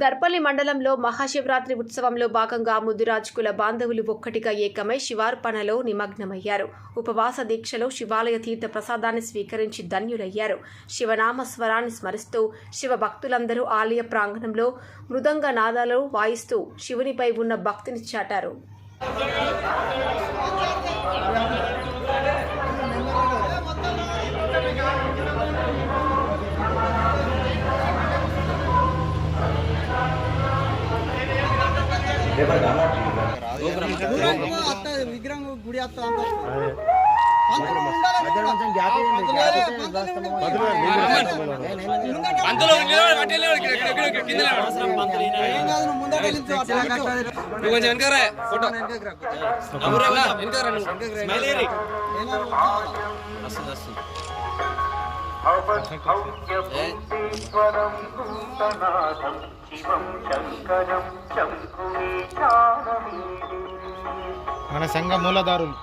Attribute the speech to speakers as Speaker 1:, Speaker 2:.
Speaker 1: దర్పల్లి మండలంలో మహాశివరాత్రి ఉత్సవంలో భాగంగా ముదిరాజ్ కుల బాంధవులు ఒక్కటిగా ఏకమై శివార్పణలో నిమగ్నమయ్యారు. ఉపవాస దీక్షలో శివాలయ తీర్థ ప్రసాదాన్ని స్వీకరించి ధన్యులయ్యారు. శివనామ స్వరాన్ని స్మరిస్తూ శివ భక్తులందరూ ఆలయ ప్రాంగణంలో మృదంగ నాదాలు వాయిస్తూ శివునిపై ఉన్న భక్తిని చాటారు.
Speaker 2: విగ్రహం గుడి
Speaker 3: మన సంఘ మూలదారులు